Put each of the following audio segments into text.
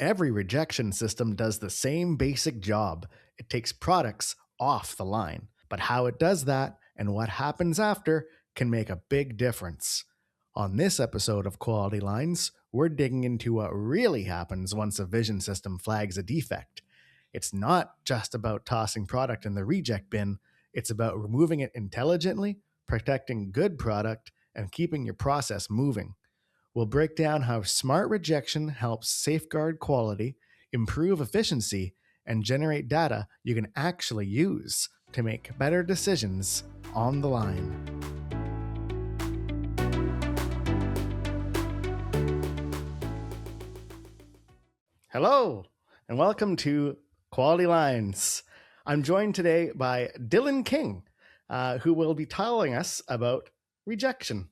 Every rejection system does the same basic job. It takes products off the line. But how it does that and what happens after can make a big difference. On this episode of Quality Lines, we're digging into what really happens once a vision system flags a defect. It's not just about tossing product in the reject bin, it's about removing it intelligently, protecting good product, and keeping your process moving. We'll break down how smart rejection helps safeguard quality, improve efficiency, and generate data you can actually use to make better decisions on the line. Hello, and welcome to Quality Lines. I'm joined today by Dylan King, who will be telling us about rejection.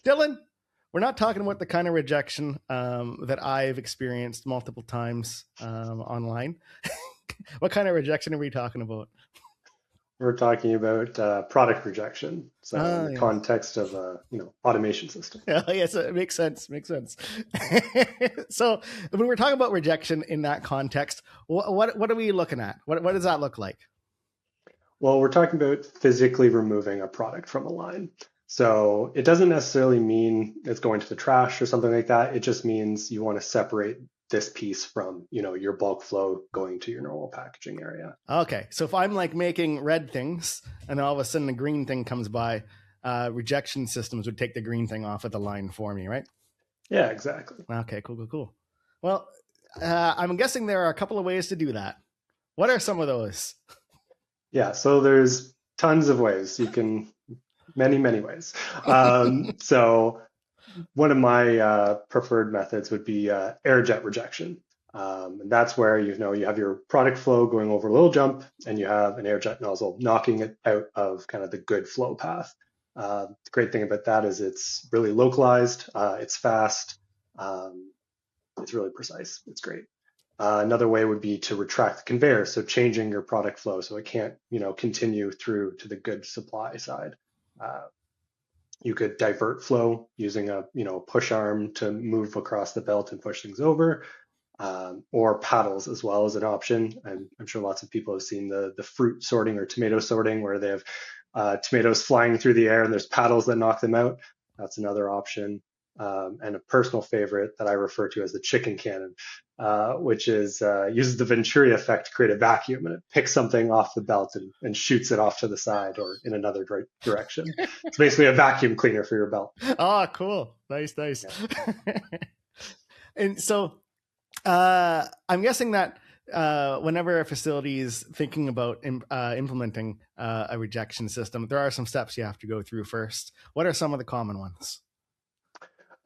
Dylan, we're not talking about the kind of rejection that I've experienced multiple times online. What kind of rejection are we talking about? We're talking about product rejection. So in the context of automation system. Yes, it makes sense. So when we're talking about rejection in that context, what are we looking at? What does that look like? Well, we're talking about physically removing a product from a line. So it doesn't necessarily mean it's going to the trash or something like that. It just means you want to separate this piece from, your bulk flow going to your normal packaging area. Okay. So if I'm like making red things and all of a sudden the green thing comes by, rejection systems would take the green thing off of the line for me, right? Yeah, exactly. Okay, cool. Well, I'm guessing there are a couple of ways to do that. What are some of those? Yeah, so there's tons of ways. You can, many ways. So one of my preferred methods would be air jet rejection. And that's where you have your product flow going over a little jump and you have an air jet nozzle knocking it out of kind of the good flow path. The great thing about that is it's really localized, it's fast, it's really precise, it's great. Another way would be to retract the conveyor, so changing your product flow so it can't continue through to the good supply side. You could divert flow using a push arm to move across the belt and push things over, or paddles as well as an option. And I'm sure lots of people have seen the fruit sorting or tomato sorting where they have tomatoes flying through the air and there's paddles that knock them out. That's another option. And a personal favorite that I refer to as the chicken cannon, which is uses the Venturi effect to create a vacuum, and it picks something off the belt and shoots it off to the side or in another direction. It's basically a vacuum cleaner for your belt. Oh, cool. Nice. Yeah. And so I'm guessing that whenever a facility is thinking about implementing a rejection system, there are some steps you have to go through first. What are some of the common ones?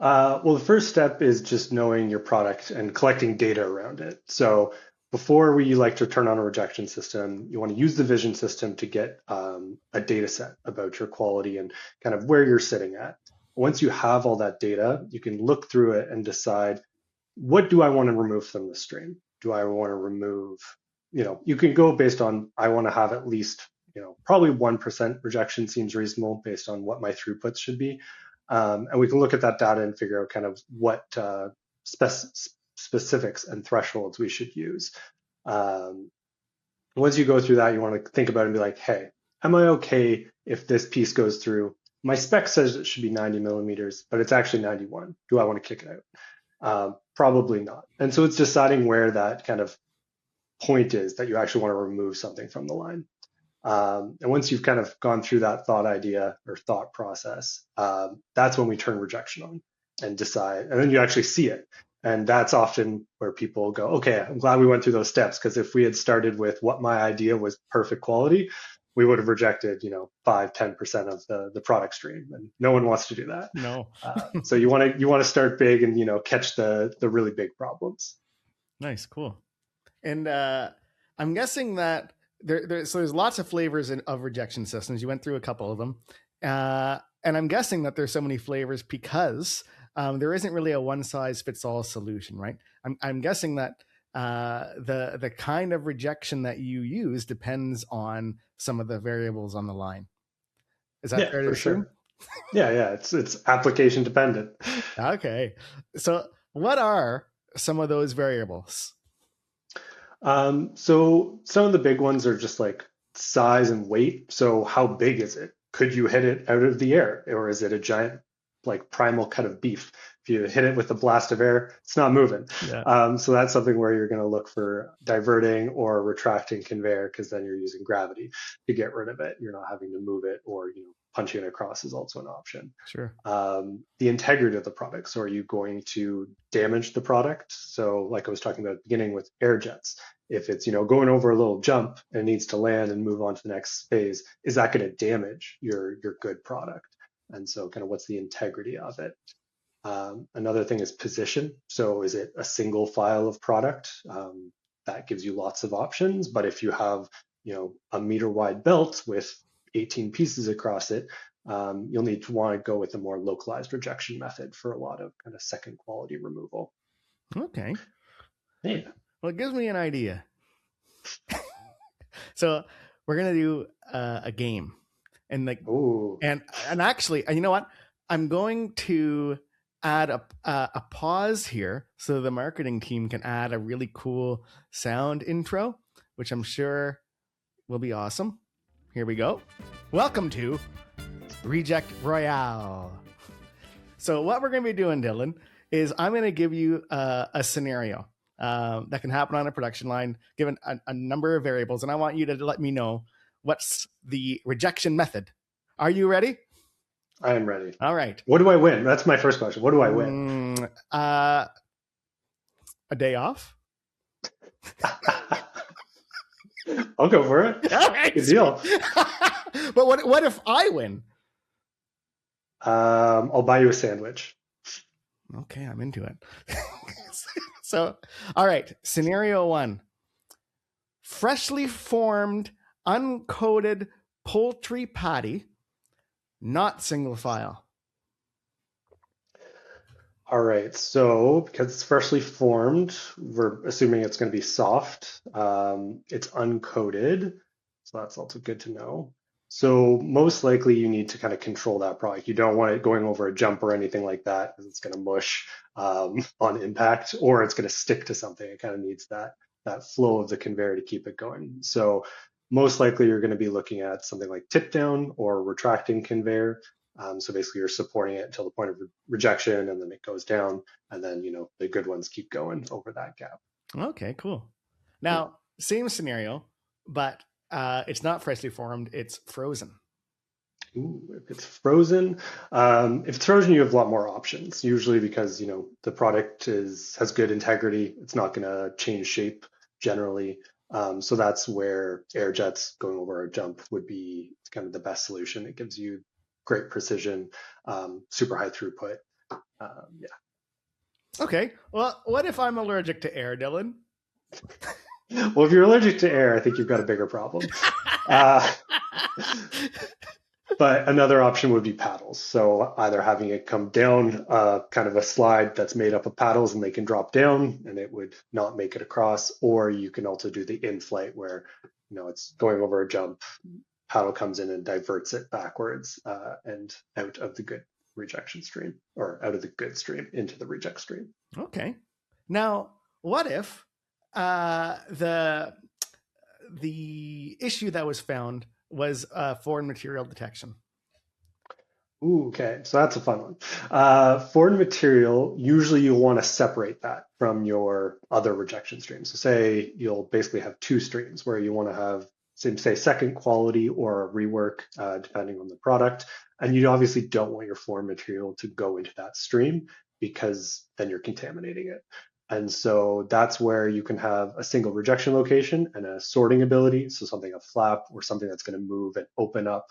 Well, the first step is just knowing your product and collecting data around it. So before we like to turn on a rejection system, you want to use the vision system to get a data set about your quality and kind of where you're sitting at. Once you have all that data, you can look through it and decide, what do I want to remove from the stream? Do I want to remove, you can go based on, I want to have at least, probably 1% rejection seems reasonable based on what my throughputs should be. And we can look at that data and figure out kind of what specifics and thresholds we should use. Once you go through that, you want to think about it and be like, hey, am I okay if this piece goes through? My spec says it should be 90 millimeters, but it's actually 91. Do I want to kick it out? Probably not. And so it's deciding where that kind of point is that you actually want to remove something from the line. And once you've kind of gone through that thought idea or thought process, that's when we turn rejection on and decide, and then you actually see it. And that's often where people go, okay, I'm glad we went through those steps, because if we had started with what my idea was perfect quality, we would have rejected, 5-10% of the product stream, and no one wants to do that. No. So you want to start big and catch the really big problems. Nice, cool. And I'm guessing that so there's lots of flavors of rejection systems. You went through a couple of them, and I'm guessing that there's so many flavors because there isn't really a one size fits all solution, right? I'm guessing that the kind of rejection that you use depends on some of the variables on the line. Is that fair to assume? Sure. Yeah, it's application dependent. Okay, so what are some of those variables? So some of the big ones are just like size and weight. So how big is it? Could you hit it out of the air, or is it a giant like primal cut of beef? If you hit it with a blast of air, it's not moving. Yeah, So that's something where you're going to look for diverting or retracting conveyor because then you're using gravity to get rid of it. You're not having to move it, or punching it across is also an option. sure. The integrity of the product. So are you going to damage the product? So like I was talking about at the beginning with air jets, if it's going over a little jump and needs to land and move on to the next phase, is that going to damage your good product? And so kind of what's the integrity of it? Another thing is position. So is it a single file of product? That gives you lots of options. But if you have a meter wide belt with 18 pieces across it, you'll need to want to go with a more localized rejection method for a lot of kind of second quality removal. Okay. Yeah. Well, it gives me an idea. So we're gonna do a game, and like, Ooh. and actually, you know what? I'm going to add a pause here so the marketing team can add a really cool sound intro, which I'm sure will be awesome. Here we go. Welcome to Reject Royale. So what we're going to be doing, Dylan, is I'm going to give you a scenario that can happen on a production line, given a number of variables, and I want you to let me know what's the rejection method. Are you ready? I am ready. All right. What do I win? That's my first question. What do I win? A day off. I'll go for it. All right. Good deal. But what if I win? I'll buy you a sandwich. Okay, I'm into it. So, all right. Scenario 1. Freshly formed, uncoated poultry patty, not single file. All right. So because it's freshly formed, we're assuming it's going to be soft. It's uncoated. So that's also good to know. So most likely you need to kind of control that product. You don't want it going over a jump or anything like that because it's going to mush on impact, or it's going to stick to something. It kind of needs that flow of the conveyor to keep it going. So most likely you're going to be looking at something like tip down or retracting conveyor. So basically you're supporting it until the point of rejection, and then it goes down, and then the good ones keep going over that gap. Okay, cool. Now, same scenario, but it's not freshly formed, it's frozen. Ooh, if it's frozen, you have a lot more options. Usually because the product has good integrity. It's not going to change shape generally. So that's where air jets going over a jump would be kind of the best solution. It gives you great precision, super high throughput. Yeah. Okay. Well, what if I'm allergic to air, Dylan? Well, if you're allergic to air, I think you've got a bigger problem. But another option would be paddles. So either having it come down kind of a slide that's made up of paddles and they can drop down and it would not make it across, or you can also do the in-flight where it's going over a jump, paddle comes in and diverts it backwards and out of the good rejection stream, or out of the good stream into the reject stream. Okay. Now, what if the issue that was found was foreign material detection? Ooh, okay, so that's a fun one. Foreign material, usually you want to separate that from your other rejection streams. So say you'll basically have two streams where you want to have, say, second quality or a rework, depending on the product. And you obviously don't want your foreign material to go into that stream because then you're contaminating it. And so that's where you can have a single rejection location and a sorting ability. So something, a flap or something that's going to move and open up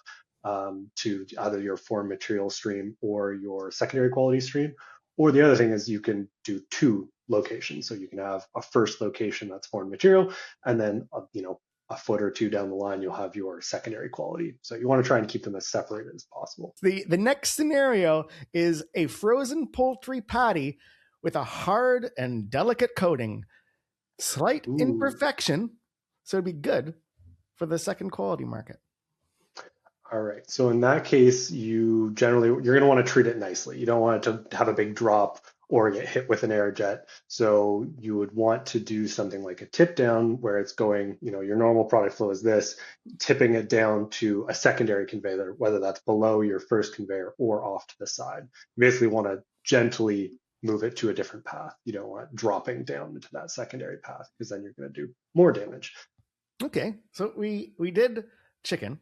to either your foreign material stream or your secondary quality stream. Or the other thing is you can do two locations. So you can have a first location that's foreign material, and then a foot or two down the line, you'll have your secondary quality. So you want to try and keep them as separated as possible. The next scenario is a frozen poultry patty with a hard and delicate coating, slight imperfection, so it'd be good for the second quality market. All right. So in that case, you're going to want to treat it nicely. You don't want it to have a big drop or get hit with an air jet. So you would want to do something like a tip down where it's going, your normal product flow is this, tipping it down to a secondary conveyor, whether that's below your first conveyor or off to the side. You basically want to gently move it to a different path. You don't want it dropping down into that secondary path because then you're going to do more damage. Okay, so we did chicken.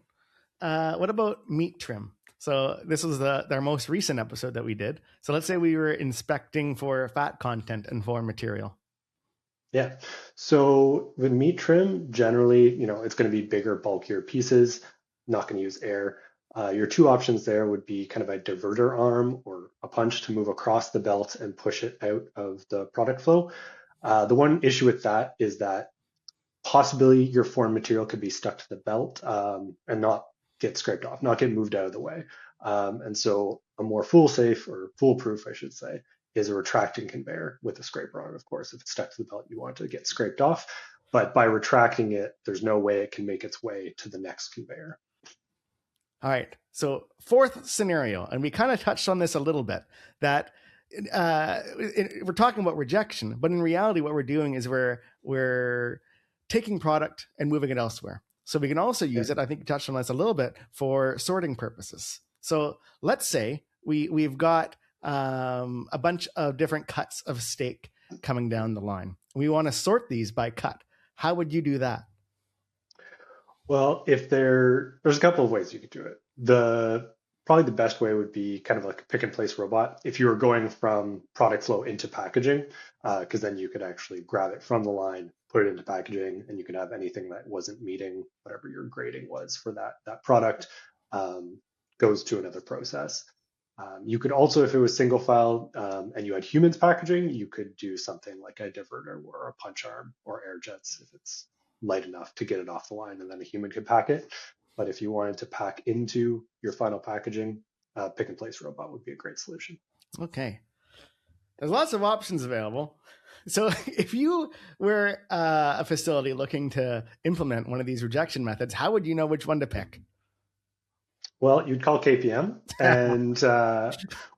What about meat trim? So this was our most recent episode that we did. So let's say we were inspecting for fat content and for material. Yeah. So with meat trim, generally, it's going to be bigger, bulkier pieces, not going to use air. Your two options there would be kind of a diverter arm or a punch to move across the belt and push it out of the product flow. The one issue with that is that possibly your foreign material could be stuck to the belt and not get scraped off, not get moved out of the way. And so a more foolsafe or foolproof, I should say, is a retracting conveyor with a scraper on it. Of course, if it's stuck to the belt, you want it to get scraped off. But by retracting it, there's no way it can make its way to the next conveyor. All right. So fourth scenario, and we kind of touched on this a little bit, that we're talking about rejection, but in reality, what we're doing is we're taking product and moving it elsewhere. So we can also use it. I think you touched on this a little bit for sorting purposes. So let's say we've got a bunch of different cuts of steak coming down the line. We want to sort these by cut. How would you do that? Well, if there's a couple of ways you could do it. Probably the best way would be kind of like a pick and place robot. If you were going from product flow into packaging, because then you could actually grab it from the line, put it into packaging, and you could have anything that wasn't meeting whatever your grading was for that product goes to another process. You could also, if it was single file and you had humans packaging, you could do something like a diverter or a punch arm or air jets if it's light enough to get it off the line, and then a human could pack it. But if you wanted to pack into your final packaging, pick and place robot would be a great solution. Okay. There's lots of options available. So if you were a facility looking to implement one of these rejection methods, how would you know which one to pick? Well, you'd call KPM and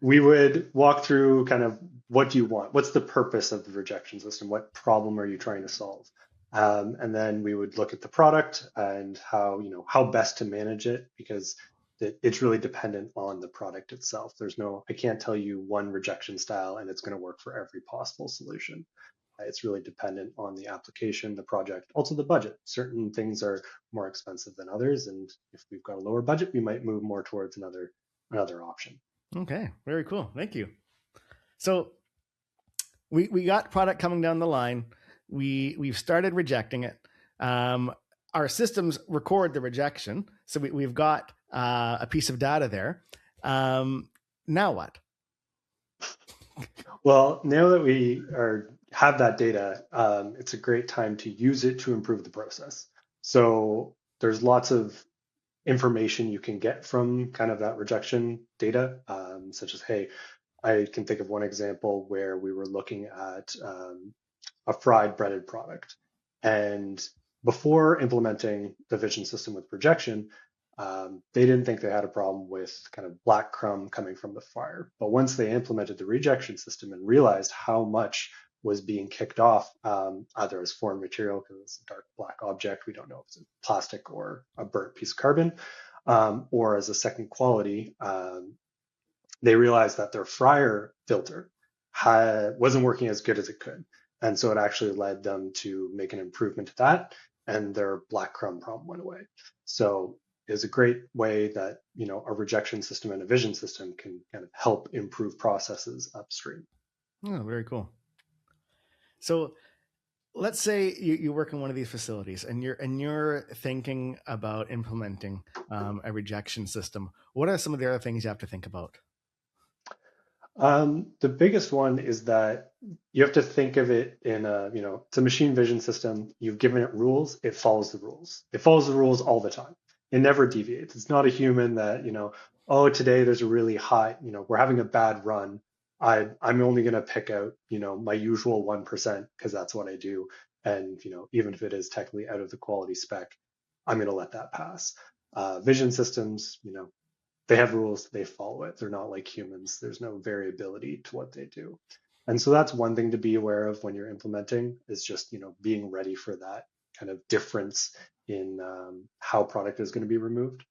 we would walk through kind of what do you want? What's the purpose of the rejection system? What problem are you trying to solve? And then we would look at the product and how best to manage it because it's really dependent on the product itself. I can't tell you one rejection style and it's going to work for every possible solution. It's really dependent on the application, the project, also the budget. Certain things are more expensive than others, and if we've got a lower budget, we might move more towards another option. Okay, very cool. Thank you. So we got product coming down the line. We've started rejecting it. Our systems record the rejection, so we've got a piece of data there. Now what? Well, now that we have that data, it's a great time to use it to improve the process. So there's lots of information you can get from kind of that rejection data, such as, hey, I can think of one example where we were looking at a fried breaded product. And before implementing the vision system with rejection, they didn't think they had a problem with kind of black crumb coming from the fryer. But once they implemented the rejection system and realized how much was being kicked off, either as foreign material because it's a dark black object, we don't know if it's a plastic or a burnt piece of carbon, or as a second quality, they realized that their fryer filter wasn't working as good as it could. And so it actually led them to make an improvement to that, and their black crumb problem went away. So is a great way that a rejection system and a vision system can kind of help improve processes upstream. Oh, very cool. So let's say you work in one of these facilities and you're thinking about implementing a rejection system. What are some of the other things you have to think about? The biggest one is that you have to think of it in it's a machine vision system. You've given it rules, it follows the rules. It follows the rules all the time. It never deviates. It's not a human that, oh, today there's a really high, we're having a bad run. I'm only going to pick out, my usual 1% because that's what I do. And, even if it is technically out of the quality spec, I'm going to let that pass. Vision systems, they have rules, they follow it. They're not like humans. There's no variability to what they do. And so that's one thing to be aware of when you're implementing is just, being ready for that kind of difference in how product is going to be removed.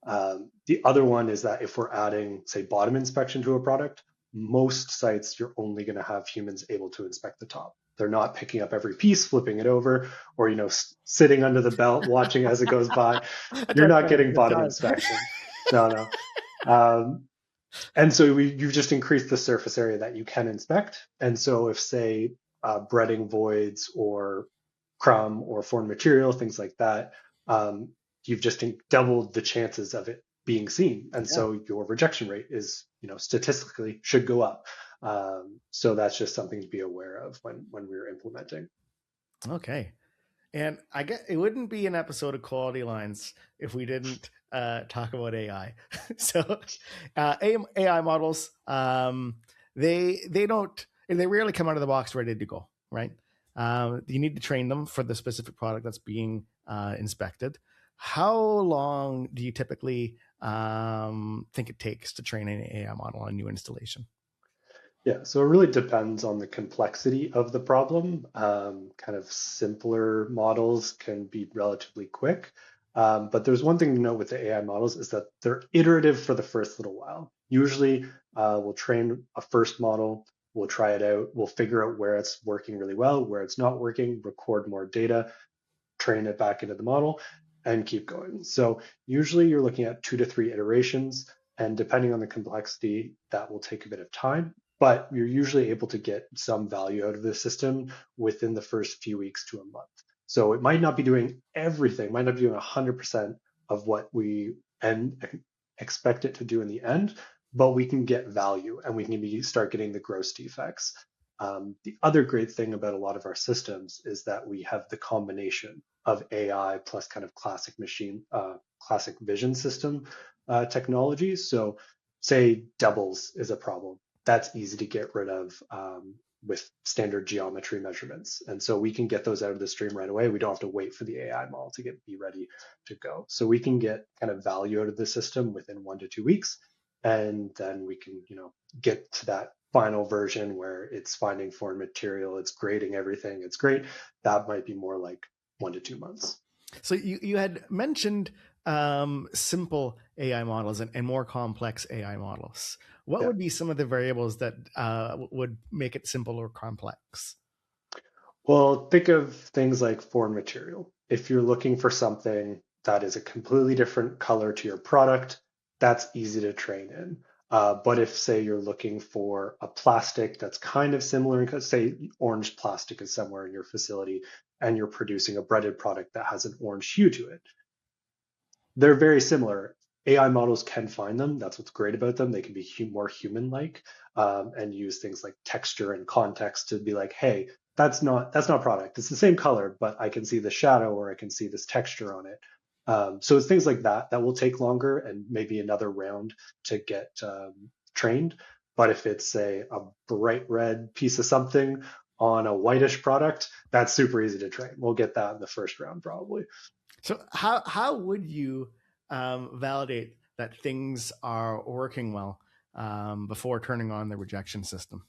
The other one is that if we're adding, say, bottom inspection to a product, most sites you're only going to have humans able to inspect the top. They're not picking up every piece, flipping it over, or sitting under the belt watching as it goes by. I You're thought not you had a getting good bottom time. inspection. No, no. And so you've just increased the surface area that you can inspect. And so if, say, breading voids or crumb or foreign material, things like that, um, you've just doubled the chances of it being seen. And Yeah. so your rejection rate is, statistically should go up. So that's just something to be aware of when we're implementing. Okay. And I guess it wouldn't be an episode of Quality Lines if we didn't talk about AI. So AI models, they rarely come out of the box ready to go, right? You need to train them for the specific product that's being inspected. How long do you typically think it takes to train an AI model on a new installation? Yeah, so it really depends on the complexity of the problem. Kind of simpler models can be relatively quick. But there's one thing to note with the AI models is that they're iterative for the first little while. Usually, we'll train a first model, we'll try it out, we'll figure out where it's working really well, where it's not working, record more data, train it back into the model, and keep going. So usually you're looking at 2 to 3 iterations, and depending on the complexity, that will take a bit of time. But you're usually able to get some value out of the system within the first few weeks to a month. So it might not be doing everything, might not be doing 100% of what we expect it to do in the end, but we can get value and we can start getting the gross defects. The other great thing about a lot of our systems is that we have the combination of AI plus kind of classic vision system technologies. So, say doubles is a problem, that's easy to get rid of with standard geometry measurements, and so we can get those out of the stream right away. We don't have to wait for the AI model to be ready to go. So we can get kind of value out of the system within 1 to 2 weeks, and then we can get to that final version where it's finding foreign material, it's grading everything, it's great. That might be more like 1 to 2 months. So you had mentioned simple AI models and more complex AI models. What Yeah. would be some of the variables that would make it simple or complex? Well, think of things like foreign material. If you're looking for something that is a completely different color to your product, that's easy to train in. But if, say, you're looking for a plastic that's kind of similar, say orange plastic is somewhere in your facility, and you're producing a breaded product that has an orange hue to it, they're very similar. AI models can find them. That's what's great about them. They can be more human-like and use things like texture and context to be like, hey, that's not product. It's the same color, but I can see the shadow or I can see this texture on it. So it's things like that that will take longer and maybe another round to get trained. But if it's a bright red piece of something on a whitish product, that's super easy to train. We'll get that in the first round probably. So how would you validate that things are working well before turning on the rejection system?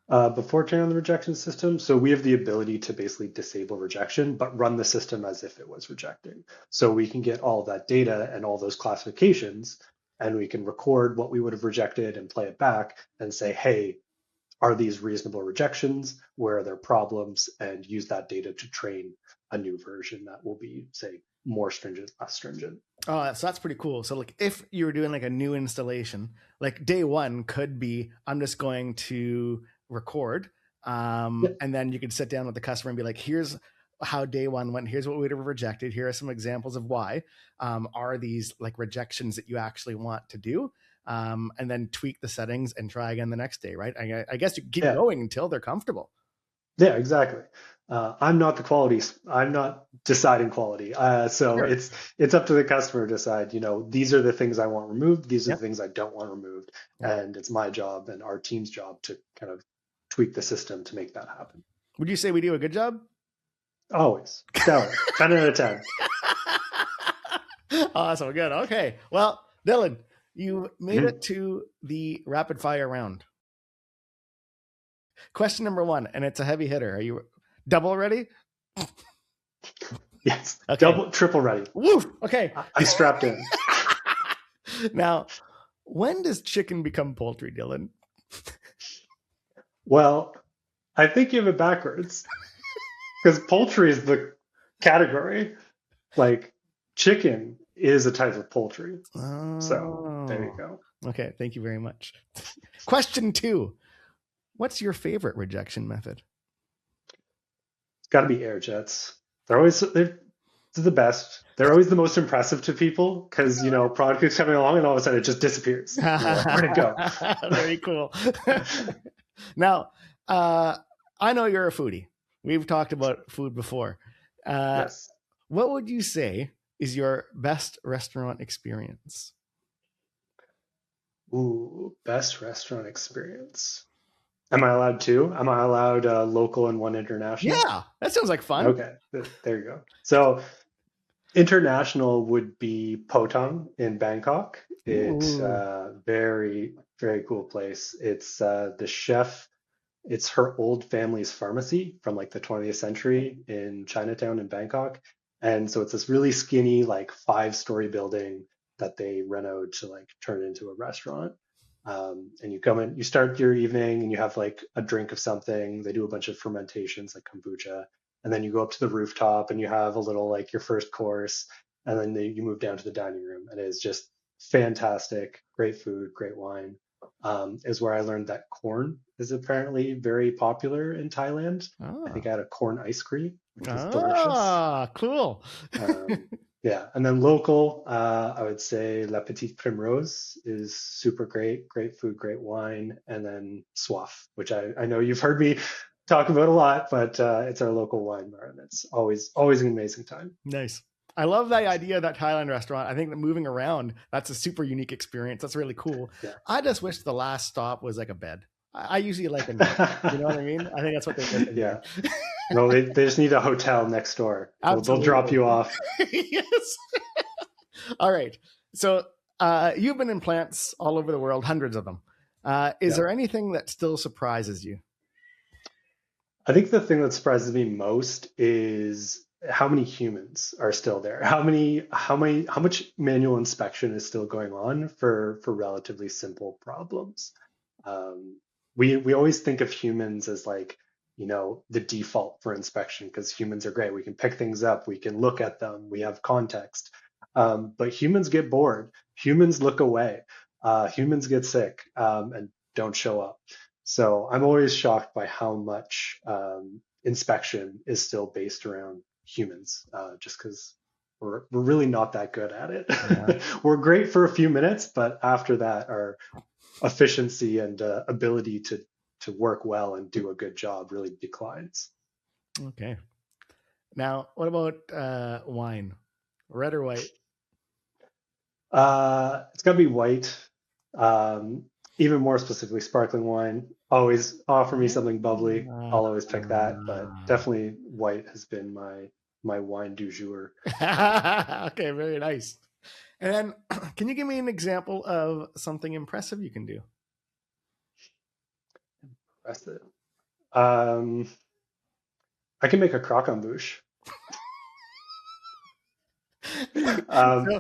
Before turning on the rejection system, so we have the ability to basically disable rejection, but run the system as if it was rejecting. So we can get all that data and all those classifications, and we can record what we would have rejected and play it back and say, hey, are these reasonable rejections? Where are their problems? And use that data to train a new version that will be, say, more stringent, less stringent. Oh, so that's pretty cool. So like if you were doing like a new installation, like day one could be I'm just going to record. Yeah, And then you could sit down with the customer and be like, here's how day one went. Here's what we'd have rejected. Here are some examples of why. Are these like rejections that you actually want to do? And then tweak the settings and try again the next day, right? I guess you keep yeah, going until they're comfortable. yeah, exactly. I'm not the quality. I'm not deciding quality. So Sure. it's up to the customer to decide. These are the things I want removed. These are Yeah. the things I don't want removed. Yeah. And it's my job and our team's job to kind of tweak the system to make that happen. Would you say we do a good job? Always stellar. 10 out of 10. Awesome. Good. Okay. Well, Dylan, you made Mhm. it to the rapid fire round. Question number 1, and it's a heavy hitter. Are you double ready? Yes. Okay. Double, triple ready. Woo! Okay. I'm strapped in. Now, when does chicken become poultry, Dylan? Well, I think you have it backwards because poultry is the category. Like chicken is a type of poultry. So there you go. Okay, thank you very much. Question 2. What's your favorite rejection method? It's got to be air jets. They're the best. They're always the most impressive to people because product is coming along and all of a sudden it just disappears. You're like, where'd it go? Very cool. Now, I know you're a foodie. We've talked about food before. Yes. What would you say is your best restaurant experience? Ooh, best restaurant experience. Am I allowed 2? Am I allowed local and 1 international? Yeah, that sounds like fun. Okay, there you go. So international would be Potong in Bangkok. It's very, very cool place. It's the chef. It's her old family's pharmacy from like the 20th century in Chinatown in Bangkok. And so it's this really skinny, like 5-story building that they reno to like turn into a restaurant. And you come in, you start your evening and you have like a drink of something. They do a bunch of fermentations like kombucha. And then you go up to the rooftop and you have a little like your first course. And then you move down to the dining room. And it's just fantastic. Great food, great wine. Is where I learned that corn is apparently very popular in Thailand. I think I had a corn ice cream, which was delicious. Ah, cool. Yeah, and then local, I would say La Petite Primrose is super great, great food, great wine, and then Soif, which I know you've heard me talk about a lot, but it's our local wine bar, and it's always an amazing time. Nice. I love the idea of that Thailand restaurant. I think that moving around, that's a super unique experience. That's really cool. Yeah. I just wish the last stop was like a bed. I usually like a nap. You know what I mean? I think that's what they're missing. Yeah. No, they just need a hotel next door. They'll drop you off. Yes. All right. So you've been in plants all over the world, hundreds of them. Is there anything that still surprises you? I think the thing that surprises me most is how many humans are still there. How much manual inspection is still going on for relatively simple problems. We always think of humans as like, the default for inspection because humans are great. We can pick things up, we can look at them, we have context. But humans get bored. Humans look away. Humans get sick and don't show up. So I'm always shocked by how much inspection is still based around humans, just because we're really not that good at it. Yeah. We're great for a few minutes, but after that, our efficiency and ability to work well and do a good job really declines. Okay. Now, what about wine? Red or white? It's got to be white. Even more specifically, sparkling wine. Always offer me something bubbly. I'll always pick that, but definitely white has been my wine du jour. Okay, very nice. And then, can you give me an example of something impressive you can do? Impressive. I can make a croquembouche.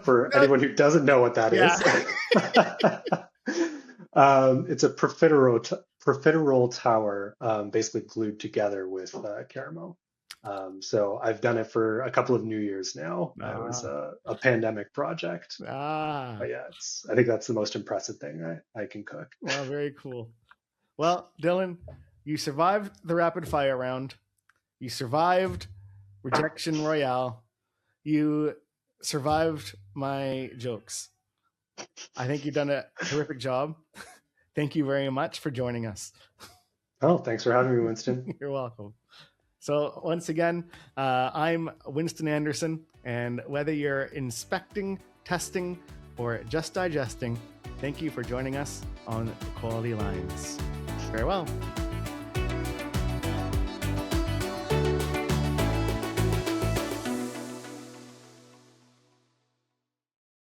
For anyone who doesn't know what that is. It's a profiterole tower, basically glued together with caramel. So I've done it for a couple of New Year's now. It was a pandemic project. But yeah, I think that's the most impressive thing I can cook. Well, very cool. Well, Dylan, you survived the rapid fire round. You survived Rejection Royale. You survived my jokes. I think you've done a terrific job. Thank you very much for joining us. Oh, thanks for having me, Winston. You're welcome. So once again, I'm Winston Anderson, and whether you're inspecting, testing, or just digesting, thank you for joining us on Quality Lines. Farewell.